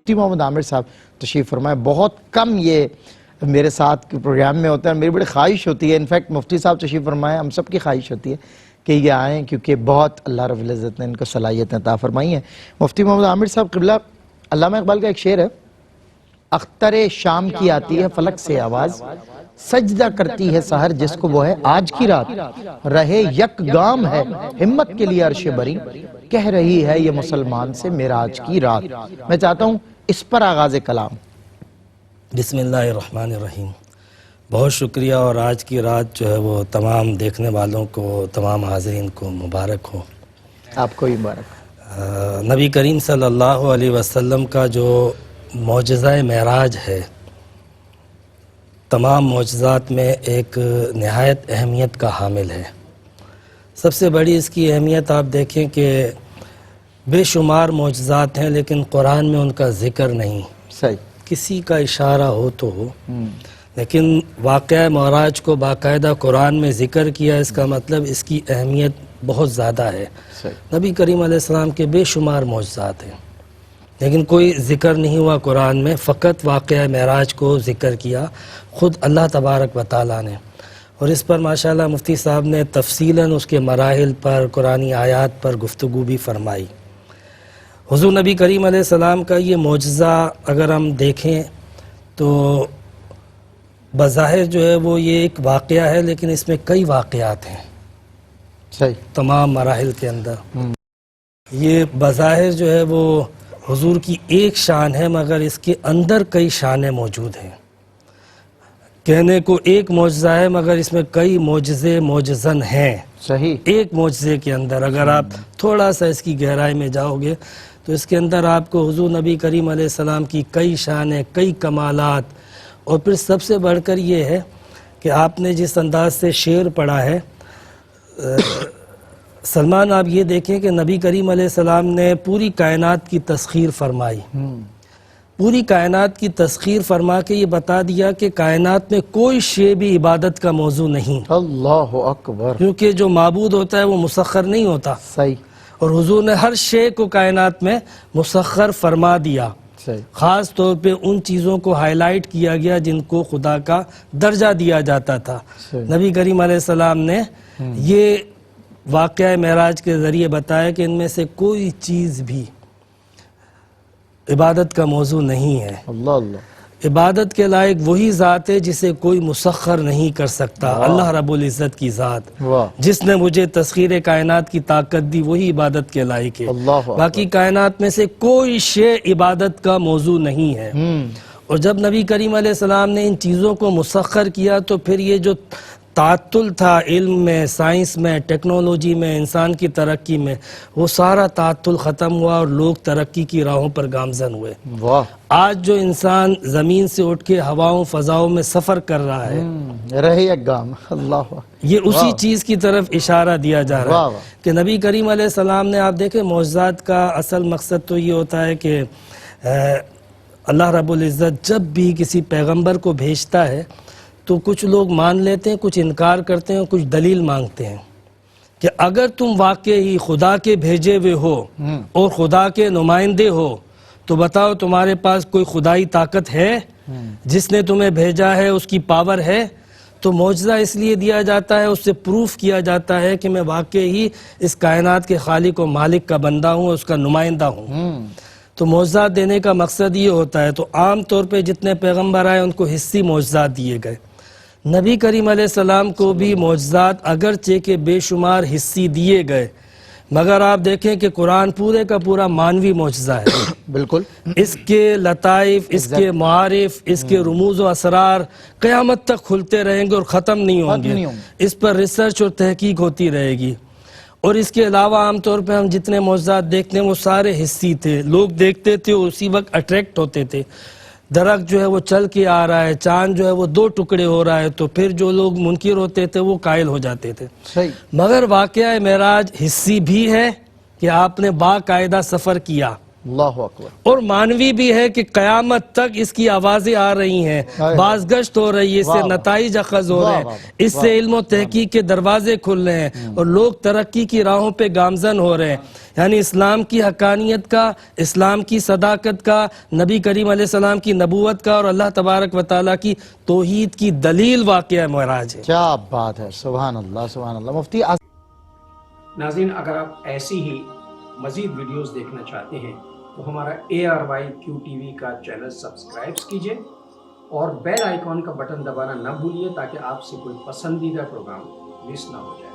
مفتی محمد عامر صاحب تشریف فرمائے. بہت کم یہ میرے ساتھ پروگرام میں ہوتا ہے، میری بڑی خواہش ہوتی ہے، انفیکٹ مفتی صاحب تشریف فرمائے، ہم سب کی خواہش ہوتی ہے کہ یہ آئیں، کیونکہ بہت اللہ رب العزت نے ان کو صلاحیتیں عطا فرمائی ہیں. مفتی محمد عامر صاحب قبلہ، علامہ اقبال کا ایک شعر ہے، اختر شام کی آتی ہے فلک سے آواز، سجدہ کرتی ہے سحر جس کو وہ ہے آج کی رات، رہے یک گام ہے ہمت کے لیے عرش بری، کہہ رہی ہے یہ مسلمان سے معراج کی رات. میں چاہتا ہوں اس پر آغاز کلام. بسم اللہ الرحمن الرحیم. بہت شکریہ، اور آج کی رات جو ہے وہ تمام دیکھنے والوں کو، تمام حاضرین کو مبارک ہو. آپ کو بھی مبارک. نبی کریم صلی اللہ علیہ وسلم کا جو معجزہ معراج ہے، تمام معجزات میں ایک نہایت اہمیت کا حامل ہے. سب سے بڑی اس کی اہمیت آپ دیکھیں کہ بے شمار معجزات ہیں لیکن قرآن میں ان کا ذکر نہیں. صحیح. کسی کا اشارہ ہو تو ہو، لیکن واقعہ معراج کو باقاعدہ قرآن میں ذکر کیا، اس کا مطلب اس کی اہمیت بہت زیادہ ہے. نبی کریم علیہ السلام کے بے شمار معجزات ہیں لیکن کوئی ذکر نہیں ہوا قرآن میں، فقط واقعہ معراج کو ذکر کیا خود اللہ تبارک و تعالیٰ نے. اور اس پر ماشاءاللہ مفتی صاحب نے تفصیلاً اس کے مراحل پر، قرآنی آیات پر گفتگو بھی فرمائی. حضور نبی کریم علیہ السلام کا یہ معجزہ اگر ہم دیکھیں تو بظاہر جو ہے وہ یہ ایک واقعہ ہے، لیکن اس میں کئی واقعات ہیں. صحیح. تمام مراحل کے اندر یہ بظاہر جو ہے وہ حضور کی ایک شان ہے، مگر اس کے اندر کئی شانیں موجود ہیں. کہنے کو ایک معجزہ ہے مگر اس میں کئی معجزے معجزن ہیں. صحیح. ایک معجزے کے اندر اگر آپ تھوڑا سا اس کی گہرائی میں جاؤ گے تو اس کے اندر آپ کو حضور نبی کریم علیہ السلام کی کئی شانیں، کئی کمالات، اور پھر سب سے بڑھ کر یہ ہے کہ آپ نے جس انداز سے شعر پڑھا ہے سلمان، آپ یہ دیکھیں کہ نبی کریم علیہ السلام نے پوری کائنات کی تسخیر فرمائی. پوری کائنات کی تسخیر فرما کے یہ بتا دیا کہ کائنات میں کوئی شے بھی عبادت کا موضوع نہیں. اللہ اکبر. کیونکہ جو معبود ہوتا ہے وہ مسخر نہیں ہوتا. صحیح. اور حضور نے ہر شے کو کائنات میں مسخر فرما دیا. صحیح. خاص طور پہ ان چیزوں کو ہائی لائٹ کیا گیا جن کو خدا کا درجہ دیا جاتا تھا. نبی کریم علیہ السلام نے یہ واقعہ معراج کے ذریعے بتایا کہ ان میں سے کوئی چیز بھی عبادت کا موضوع نہیں ہے. اللہ اللہ. عبادت کے لائق وہی ذات ہے جسے کوئی مسخر نہیں کر سکتا. اللہ رب العزت کی ذات جس نے مجھے تسخیر کائنات کی طاقت دی وہی عبادت کے لائق ہے. باقی کائنات میں سے کوئی شے عبادت کا موضوع نہیں ہے. اور جب نبی کریم علیہ السلام نے ان چیزوں کو مسخر کیا تو پھر یہ جو تعطل تھا علم میں، سائنس میں، ٹیکنالوجی میں، انسان کی ترقی میں، وہ سارا تعطل ختم ہوا اور لوگ ترقی کی راہوں پر گامزن ہوئے. آج جو انسان زمین سے اٹھ کے ہواؤں فضاؤں میں سفر کر رہا ہے، رہے ایک گام. اللہ. یہ اسی چیز کی طرف اشارہ دیا جا رہا ہے کہ نبی کریم علیہ السلام نے، آپ دیکھیں معجزات کا اصل مقصد تو یہ ہوتا ہے کہ اللہ رب العزت جب بھی کسی پیغمبر کو بھیجتا ہے تو کچھ لوگ مان لیتے ہیں، کچھ انکار کرتے ہیں، کچھ دلیل مانگتے ہیں کہ اگر تم واقعی خدا کے بھیجے ہوئے ہو اور خدا کے نمائندے ہو تو بتاؤ تمہارے پاس کوئی خدائی طاقت ہے؟ جس نے تمہیں بھیجا ہے اس کی پاور ہے؟ تو معجزہ اس لیے دیا جاتا ہے، اس سے پروف کیا جاتا ہے کہ میں واقعی اس کائنات کے خالق و مالک کا بندہ ہوں، اس کا نمائندہ ہوں. تو معجزات دینے کا مقصد یہ ہوتا ہے. تو عام طور پہ جتنے پیغمبر آئے ان کو حصی معجزات دیے گئے. نبی کریم علیہ السلام کو بھی معجزات اگرچہ کہ بے شمار حصی دیے گئے، مگر آپ دیکھیں کہ قرآن پورے کا پورا مانوی معجزہ ہے. بالکل. اس کے لطائف، اس کے معارف، اس کے رموز و اسرار قیامت تک کھلتے رہیں گے اور ختم نہیں ہوں گے. اس پر ریسرچ اور تحقیق ہوتی رہے گی. اور اس کے علاوہ عام طور پہ ہم جتنے معجزات دیکھتے ہیں وہ سارے حصی تھے. لوگ دیکھتے تھے، اسی وقت اٹریکٹ ہوتے تھے. درخت جو ہے وہ چل کے آ رہا ہے، چاند جو ہے وہ 2 ٹکڑے ہو رہا ہے، تو پھر جو لوگ منکر ہوتے تھے وہ قائل ہو جاتے تھے. مگر واقعہ معراج حصی بھی ہے کہ آپ نے باقاعدہ سفر کیا. اللہ اکبر. اور مانوی بھی ہے کہ قیامت تک اس کی آوازیں آ رہی ہیں, بازگشت ہو رہی ہے, اس سے نتائج اخذ ہو رہے ہیں, اس سے علم و تحقیق کے دروازے کھل رہے ہیں, اور لوگ ترقی کی راہوں پہ گامزن ہو رہے ہیں. یعنی اسلام کی حقانیت کا, اسلام کی صداقت کا, نبی کریم علیہ السلام کی نبوت کا اور اللہ تبارک و تعالیٰ کی توحید کی دلیل واقعہ معراج ہے. کیا بات ہے, سبحان اللہ سبحان اللہ. مفتی ناظرین, اگر آپ ایسی ہی مزید ویڈیوز دیکھنا چاہتے ہیں تو ہمارا ARYQTV کا چینل سبسکرائب کیجئے اور بیل آئیکن کا بٹن دبانا نہ بھولیے تاکہ آپ سے کوئی پسندیدہ پروگرام مس نہ ہو جائے.